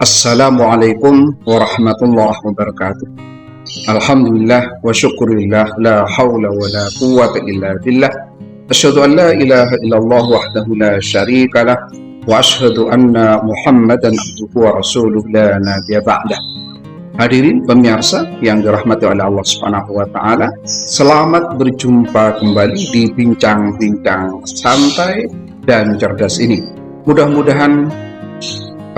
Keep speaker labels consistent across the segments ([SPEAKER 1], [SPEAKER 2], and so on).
[SPEAKER 1] Assalamualaikum warahmatullahi wabarakatuh. Alhamdulillah wa syukurillah, la hawla wa la quwwata illa billah. Asyhadu an la ilaha illallah wahdahu la syarika lah wa asyhadu anna Muhammadan abduhu wa rasuluh la nabiyya ba'dah. Hadirin pemirsa yang dirahmati oleh Allah Subhanahu wa taala, selamat berjumpa kembali di bincang-bincang santai dan cerdas ini. Mudah-mudahan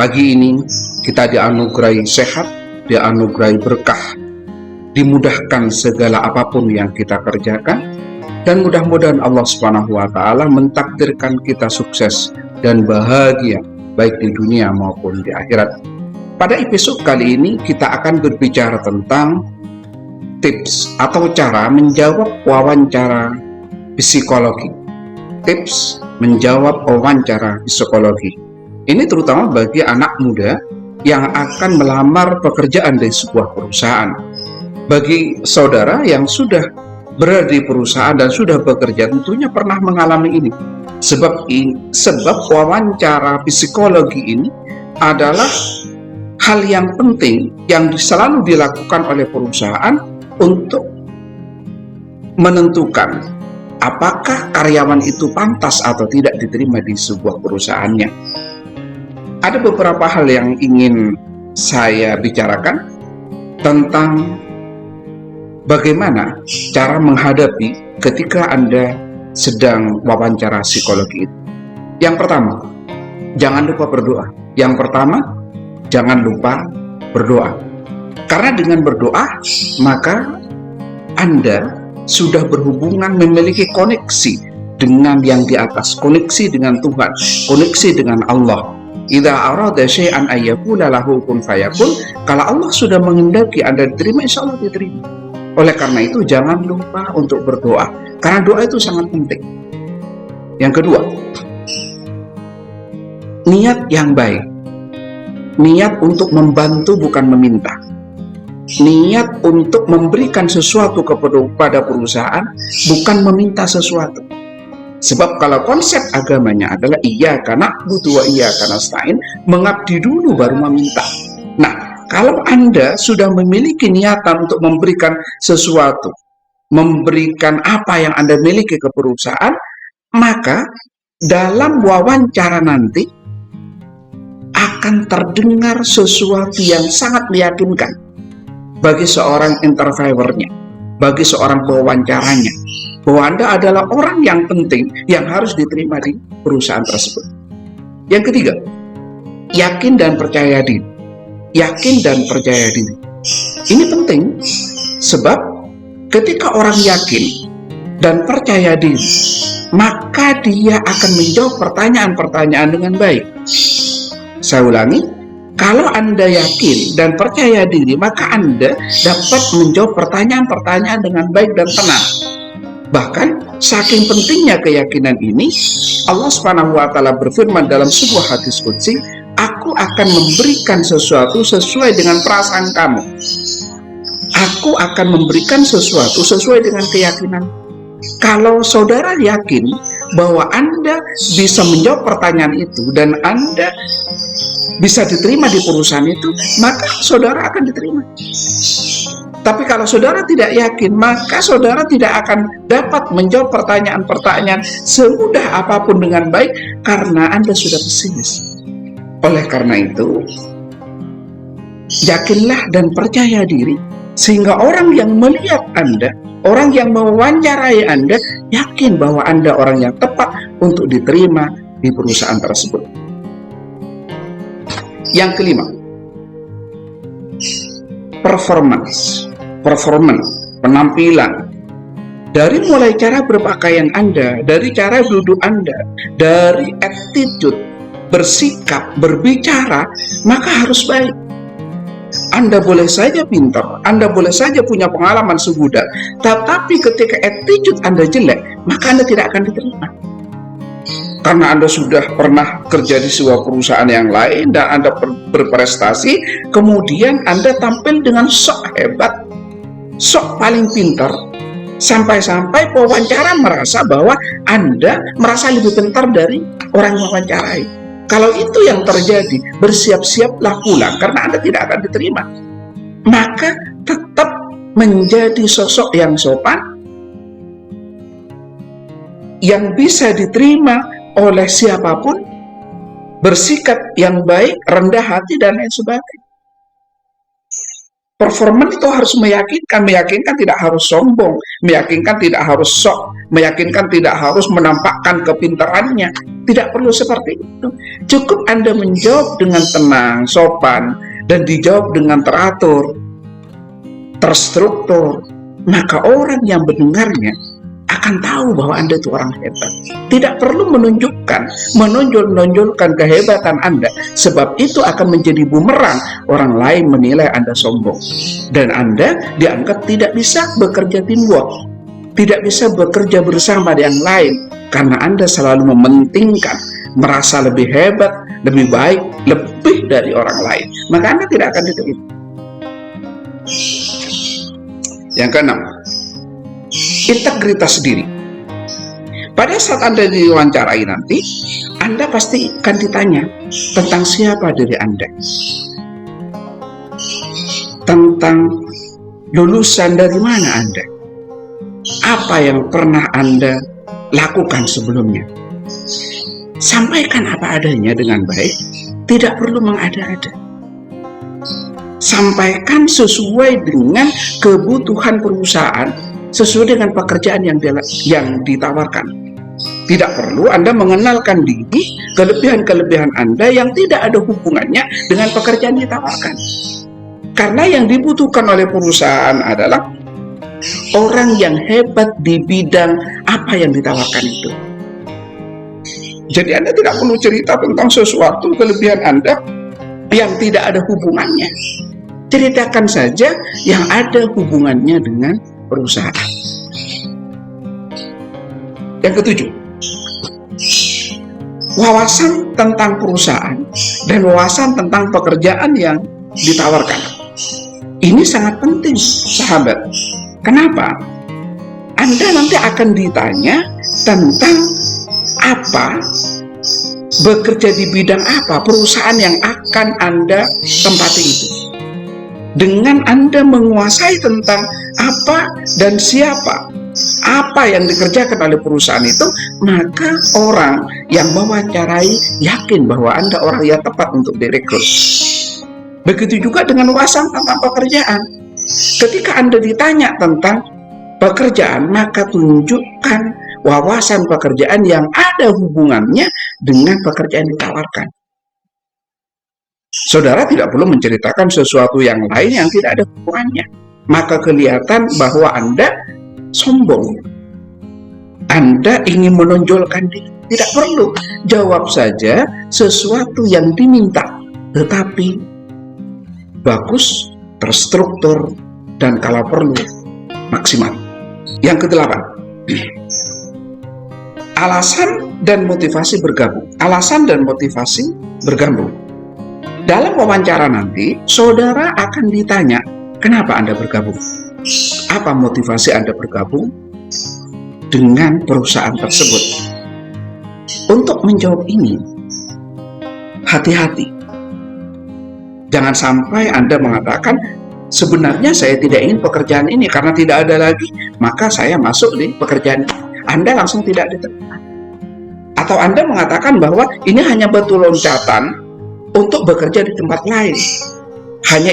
[SPEAKER 1] pagi ini kita dianugerahi sehat, dianugerahi berkah, dimudahkan segala apapun yang kita kerjakan, dan mudah-mudahan Allah Subhanahu wa taala mentakdirkan kita sukses dan bahagia baik di dunia maupun di akhirat. Pada episode kali ini kita akan berbicara tentang tips atau cara menjawab wawancara psikologi. Tips menjawab wawancara psikologi. Ini terutama bagi anak muda yang akan melamar pekerjaan di sebuah perusahaan. Bagi saudara yang sudah berada di perusahaan dan sudah bekerja tentunya pernah mengalami ini. Sebab wawancara psikologi ini adalah hal yang penting yang selalu dilakukan oleh perusahaan untuk menentukan apakah karyawan itu pantas atau tidak diterima di sebuah perusahaannya. Ada beberapa hal yang ingin saya bicarakan tentang bagaimana cara menghadapi ketika Anda sedang wawancara psikologi itu. Yang pertama, jangan lupa berdoa. Yang pertama, jangan lupa berdoa. Karena dengan berdoa, maka Anda sudah berhubungan, memiliki koneksi dengan yang di atas, koneksi dengan Tuhan, koneksi dengan Allah. Idza arada syai'an ayyakula lahu kun fayakun. Kalau Allah sudah menghendaki Anda diterima, insya Allah diterima. Oleh karena itu jangan lupa untuk berdoa, karena doa itu sangat penting. Yang kedua, niat yang baik. Niat untuk membantu bukan meminta. Niat untuk memberikan sesuatu kepada perusahaan bukan meminta sesuatu. Sebab kalau konsep agamanya adalah iyyaka na'budu wa iyyaka nasta'in, mengabdi dulu baru meminta. Nah, kalau Anda sudah memiliki niatan untuk memberikan sesuatu, memberikan apa yang Anda miliki ke perusahaan, maka dalam wawancara nanti akan terdengar sesuatu yang sangat meyakinkan bagi seorang interviewernya, bagi seorang pewawancaranya, bahwa Anda adalah orang yang penting yang harus diterima di perusahaan tersebut. Yang ketiga, yakin dan percaya diri. Yakin dan percaya diri. Ini penting sebab ketika orang yakin dan percaya diri, maka dia akan menjawab pertanyaan-pertanyaan dengan baik. Saya ulangi, kalau Anda yakin dan percaya diri, maka Anda dapat menjawab pertanyaan-pertanyaan dengan baik dan tenang. Bahkan saking pentingnya keyakinan ini, Allah Subhanahu wa taala berfirman dalam sebuah hadis qudsi, "Aku akan memberikan sesuatu sesuai dengan perasaan kamu." Aku akan memberikan sesuatu sesuai dengan keyakinan. Kalau saudara yakin bahwa Anda bisa menjawab pertanyaan itu dan Anda bisa diterima di perusahaan itu, maka saudara akan diterima. Tapi kalau saudara tidak yakin, maka saudara tidak akan dapat menjawab pertanyaan-pertanyaan semudah apapun dengan baik karena Anda sudah pesimis. Oleh karena itu, yakinlah dan percaya diri sehingga orang yang melihat Anda, orang yang mewawancarai Anda, yakin bahwa Anda orang yang tepat untuk diterima di perusahaan tersebut. Yang kelima, performance, penampilan. Dari mulai cara berpakaian Anda, dari cara duduk Anda, dari attitude, bersikap, berbicara, maka harus baik. Anda boleh saja pintar, Anda boleh saja punya pengalaman segudang, tetapi ketika attitude Anda jelek, maka Anda tidak akan diterima. Karena Anda sudah pernah kerja di sebuah perusahaan yang lain dan Anda berprestasi, kemudian Anda tampil dengan sok hebat, sok paling pintar, sampai-sampai pewawancara merasa bahwa Anda merasa lebih pintar dari orang yang mewawancarai. Kalau itu yang terjadi, bersiap-siaplah pulang karena Anda tidak akan diterima. Maka tetap menjadi sosok yang sopan, yang bisa diterima oleh siapapun, bersikap yang baik, rendah hati, dan lain sebagainya. Performan itu harus meyakinkan tidak harus sombong, meyakinkan tidak harus sok, meyakinkan tidak harus menampakkan kepintarannya. Tidak perlu seperti itu. Cukup Anda menjawab dengan tenang, sopan, dan dijawab dengan teratur, terstruktur, maka orang yang mendengarnya akan tahu bahwa Anda itu orang hebat. Tidak perlu menonjolkan kehebatan Anda, sebab itu akan menjadi bumerang. Orang lain menilai Anda sombong, dan Anda dianggap tidak bisa bekerja teamwork, tidak bisa bekerja bersama dengan yang lain, karena Anda selalu mementingkan, merasa lebih hebat, lebih baik, lebih dari orang lain. Maka Anda tidak akan diterima. Yang keenam, integritas diri. Pada saat Anda diwawancarai nanti, Anda pasti akan ditanya tentang siapa diri Anda, tentang lulusan dari mana Anda, apa yang pernah Anda lakukan sebelumnya. Sampaikan apa adanya dengan baik, tidak perlu mengada-ada. Sampaikan sesuai dengan kebutuhan perusahaan, sesuai dengan pekerjaan yang ditawarkan. Tidak perlu Anda mengenalkan diri, kelebihan-kelebihan Anda yang tidak ada hubungannya dengan pekerjaan yang ditawarkan. Karena yang dibutuhkan oleh perusahaan adalah orang yang hebat di bidang apa yang ditawarkan itu. Jadi Anda tidak perlu cerita tentang sesuatu kelebihan Anda yang tidak ada hubungannya. Ceritakan saja yang ada hubungannya dengan perusahaan. Yang ketujuh, wawasan tentang perusahaan dan wawasan tentang pekerjaan yang ditawarkan. Ini sangat penting, sahabat. Kenapa? Anda nanti akan ditanya tentang apa, bekerja di bidang apa, perusahaan yang akan Anda tempati itu. Dengan Anda menguasai tentang apa dan siapa, apa yang dikerjakan oleh perusahaan itu, maka orang yang mewawancarai yakin bahwa Anda orang yang tepat untuk direkrut. Begitu juga dengan wawasan tentang pekerjaan. Ketika Anda ditanya tentang pekerjaan, maka tunjukkan wawasan pekerjaan yang ada hubungannya dengan pekerjaan yang ditawarkan. Saudara tidak perlu menceritakan sesuatu yang lain yang tidak ada hubungannya, maka kelihatan bahwa Anda sombong. Anda ingin menonjolkan diri. Tidak perlu, jawab saja sesuatu yang diminta, tetapi bagus, terstruktur, dan kalau perlu maksimal. Yang kedelapan, alasan dan motivasi bergabung. Alasan dan motivasi bergabung. Dalam wawancara nanti, saudara akan ditanya, kenapa Anda bergabung? Apa motivasi Anda bergabung dengan perusahaan tersebut? Untuk menjawab ini, hati-hati. Jangan sampai Anda mengatakan, sebenarnya saya tidak ingin pekerjaan ini karena tidak ada lagi, maka saya masuk di pekerjaan ini. Anda langsung tidak diterima. Atau Anda mengatakan bahwa ini hanya batu loncatan untuk bekerja di tempat lain, hanya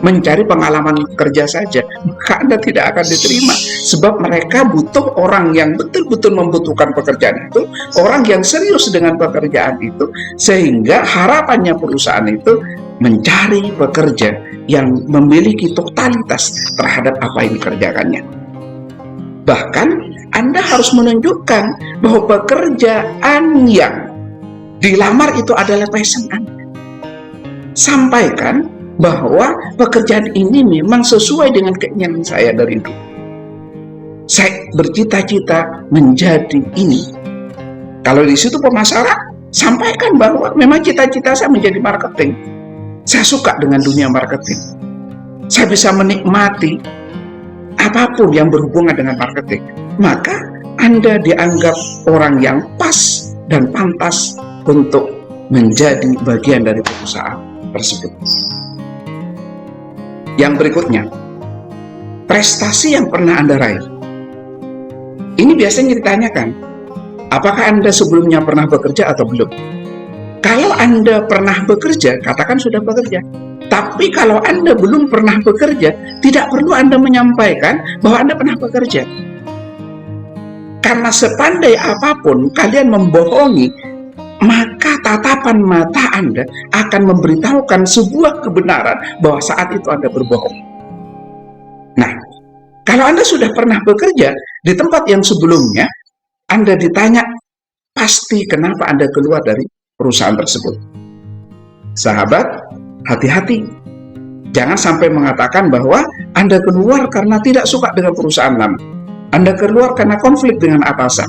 [SPEAKER 1] mencari pengalaman kerja saja, maka Anda tidak akan diterima. Sebab mereka butuh orang yang betul-betul membutuhkan pekerjaan itu, orang yang serius dengan pekerjaan itu, sehingga harapannya perusahaan itu mencari pekerja yang memiliki totalitas terhadap apa yang dikerjakannya. Bahkan Anda harus menunjukkan bahwa pekerjaan yang dilamar itu adalah passion Anda. Sampaikan bahwa pekerjaan ini memang sesuai dengan keinginan saya dari dulu. Saya bercita-cita menjadi ini. Kalau di situ pemasaran, sampaikan bahwa memang cita-cita saya menjadi marketing. Saya suka dengan dunia marketing. Saya bisa menikmati apapun yang berhubungan dengan marketing. Maka Anda dianggap orang yang pas dan pantas untuk menjadi bagian dari perusahaan tersebut. Yang berikutnya, prestasi yang pernah Anda raih. Ini biasanya ditanyakan, apakah Anda sebelumnya pernah bekerja atau belum? Kalau Anda pernah bekerja, katakan sudah bekerja. Tapi kalau Anda belum pernah bekerja, tidak perlu Anda menyampaikan bahwa Anda pernah bekerja. Karena sepandai apapun kalian membohongi, maka tatapan mata Anda akan memberitahukan sebuah kebenaran bahwa saat itu Anda berbohong. Nah, kalau Anda sudah pernah bekerja di tempat yang sebelumnya, Anda ditanya, pasti kenapa Anda keluar dari perusahaan tersebut. Sahabat, hati-hati. Jangan sampai mengatakan bahwa Anda keluar karena tidak suka dengan perusahaan lama. Anda keluar karena konflik dengan atasan.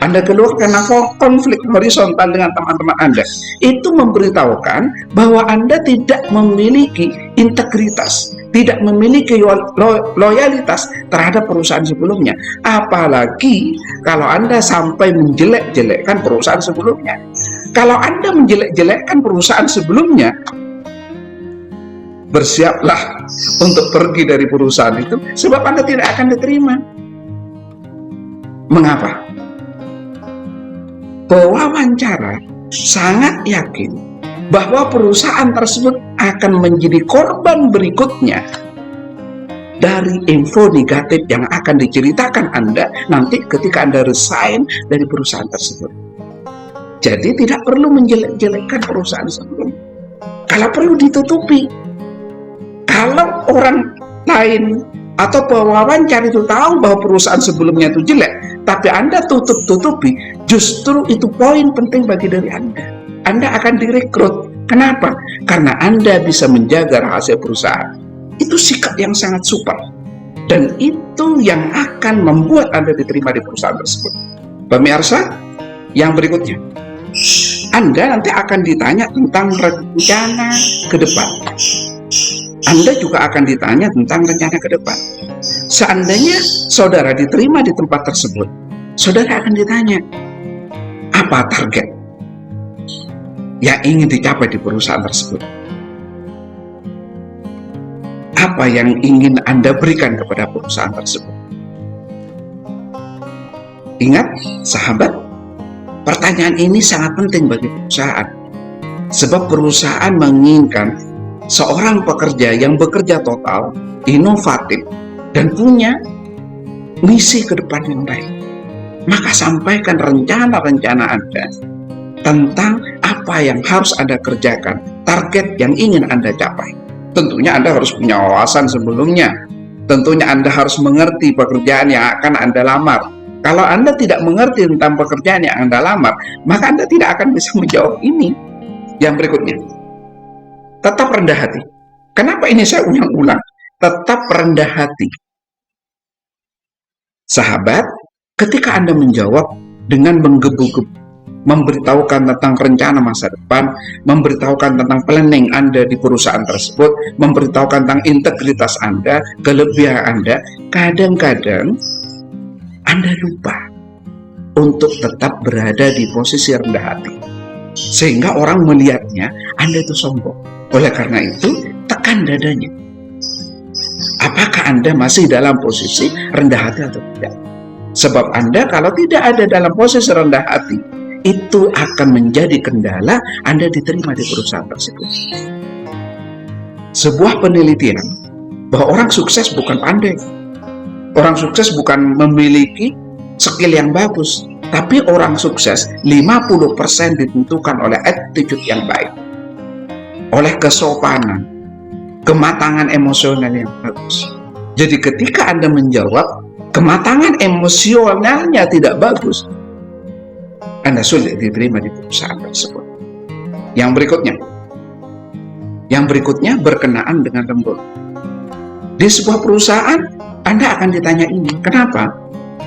[SPEAKER 1] Anda keluar karena konflik horizontal dengan teman-teman Anda. Itu memberitahukan bahwa Anda tidak memiliki integritas, tidak memiliki loyalitas terhadap perusahaan sebelumnya. Apalagi kalau Anda sampai menjelek-jelekkan perusahaan sebelumnya. Kalau Anda menjelek-jelekkan perusahaan sebelumnya, bersiaplah untuk pergi dari perusahaan itu, sebab Anda tidak akan diterima. Mengapa? Pewawancara sangat yakin bahwa perusahaan tersebut akan menjadi korban berikutnya dari info negatif yang akan diceritakan Anda nanti ketika Anda resign dari perusahaan tersebut. Jadi tidak perlu menjelek-jelekkan perusahaan sebelum. Kalau perlu ditutupi. Kalau orang lain atau pewawancara itu tahu bahwa perusahaan sebelumnya itu jelek, tapi Anda tutup-tutupi, justru itu poin penting bagi diri Anda. Anda akan direkrut. Kenapa? Karena Anda bisa menjaga rahasia perusahaan. Itu sikap yang sangat super. Dan itu yang akan membuat Anda diterima di perusahaan tersebut. Pemirsa, yang berikutnya. Anda nanti akan ditanya tentang rencana ke depan. Anda juga akan ditanya tentang rencana ke depan. Seandainya saudara diterima di tempat tersebut, saudara akan ditanya, apa target yang ingin dicapai di perusahaan tersebut? Apa yang ingin Anda berikan kepada perusahaan tersebut? Ingat, sahabat, pertanyaan ini sangat penting bagi perusahaan. Sebab perusahaan menginginkan seorang pekerja yang bekerja total, inovatif, dan punya misi ke depan yang baik. Maka sampaikan rencana-rencana Anda tentang apa yang harus Anda kerjakan, target yang ingin Anda capai. Tentunya Anda harus punya wawasan sebelumnya. Tentunya Anda harus mengerti pekerjaan yang akan Anda lamar. Kalau Anda tidak mengerti tentang pekerjaan yang Anda lamar, maka Anda tidak akan bisa menjawab ini. Yang berikutnya, tetap rendah hati. Kenapa ini saya ulang-ulang? Tetap rendah hati. Sahabat, ketika Anda menjawab dengan menggebu-gebu, memberitahukan tentang rencana masa depan, memberitahukan tentang planning Anda di perusahaan tersebut, memberitahukan tentang integritas Anda, kelebihan Anda, kadang-kadang Anda lupa untuk tetap berada di posisi rendah hati. Sehingga orang melihatnya Anda itu sombong. Oleh karena itu, tekan dadanya. Apakah Anda masih dalam posisi rendah hati atau tidak? Sebab Anda kalau tidak ada dalam posisi rendah hati, itu akan menjadi kendala Anda diterima di perusahaan tersebut. Sebuah penelitian bahwa orang sukses bukan pandai. Orang sukses bukan memiliki skill yang bagus. Tapi orang sukses 50% ditentukan oleh attitude yang baik. Oleh kesopanan, kematangan emosional yang bagus. Jadi ketika Anda menjawab, kematangan emosionalnya tidak bagus, Anda sulit diterima di perusahaan tersebut. Yang berikutnya berkenaan dengan lembur. Di sebuah perusahaan, Anda akan ditanya ini. Kenapa?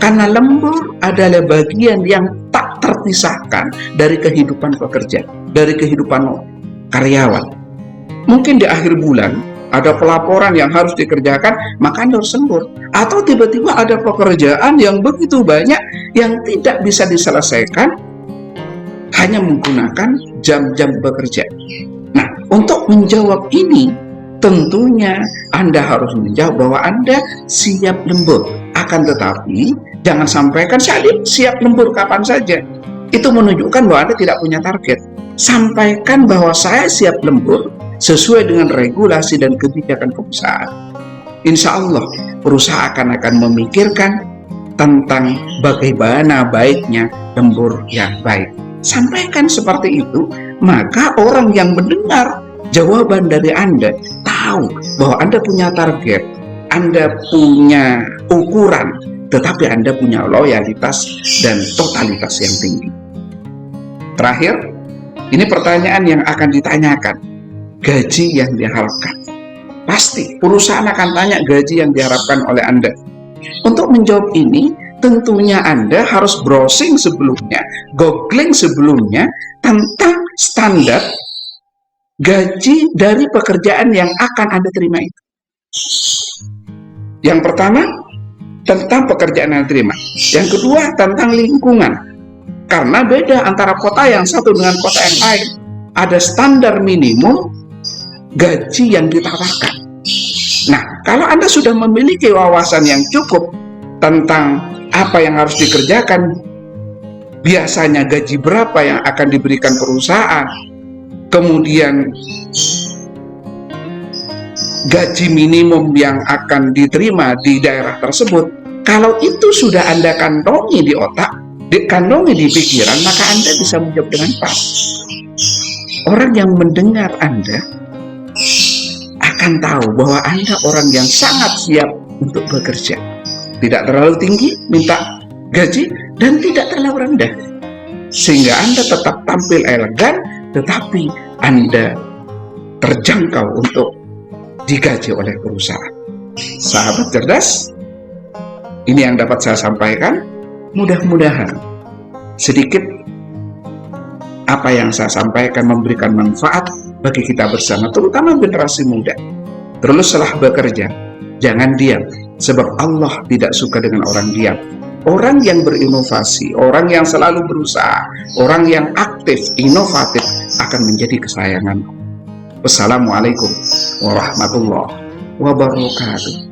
[SPEAKER 1] Karena lembur adalah bagian yang tak terpisahkan dari kehidupan pekerja, dari kehidupan karyawan. Mungkin di akhir bulan ada pelaporan yang harus dikerjakan, maka Anda harus lembur. Atau tiba-tiba ada pekerjaan yang begitu banyak yang tidak bisa diselesaikan hanya menggunakan jam-jam bekerja. Nah, untuk menjawab ini, tentunya Anda harus menjawab bahwa Anda siap lembur. Akan tetapi, jangan sampaikan saya siap lembur kapan saja. Itu menunjukkan bahwa Anda tidak punya target. Sampaikan bahwa saya siap lembur sesuai dengan regulasi dan kebijakan perusahaan. Insya Allah, perusahaan akan memikirkan tentang bagaimana baiknya lembur yang baik. Sampaikan seperti itu, maka orang yang mendengar jawaban dari Anda tahu bahwa Anda punya target, Anda punya ukuran, tetapi Anda punya loyalitas dan totalitas yang tinggi. Terakhir, ini pertanyaan yang akan ditanyakan, gaji yang diharapkan. Pasti perusahaan akan tanya gaji yang diharapkan oleh Anda. Untuk menjawab ini, tentunya Anda harus browsing sebelumnya, googling sebelumnya tentang standar gaji dari pekerjaan yang akan Anda terima itu. Yang pertama, tentang pekerjaan yang diterima. Yang kedua, tentang lingkungan. Karena beda antara kota yang satu dengan kota yang lain. Ada standar minimum gaji yang ditawarkan. Nah, kalau Anda sudah memiliki wawasan yang cukup tentang apa yang harus dikerjakan, biasanya gaji berapa yang akan diberikan perusahaan, kemudian gaji minimum yang akan diterima di daerah tersebut, kalau itu sudah Anda kantongi di otak, dikandungi di pikiran, maka Anda bisa menjawab dengan pas. Orang yang mendengar Anda akan tahu bahwa Anda orang yang sangat siap untuk bekerja. Tidak terlalu tinggi minta gaji dan tidak terlalu rendah. Sehingga Anda tetap tampil elegan, tetapi Anda terjangkau untuk digaji oleh perusahaan. Sahabat cerdas, ini yang dapat saya sampaikan. Mudah-mudahan sedikit apa yang saya sampaikan memberikan manfaat bagi kita bersama, terutama generasi muda. Teruslah bekerja, jangan diam, sebab Allah tidak suka dengan orang diam. Orang yang berinovasi, orang yang selalu berusaha, orang yang aktif, inovatif akan menjadi kesayangan. Wassalamualaikum warahmatullahi wabarakatuh.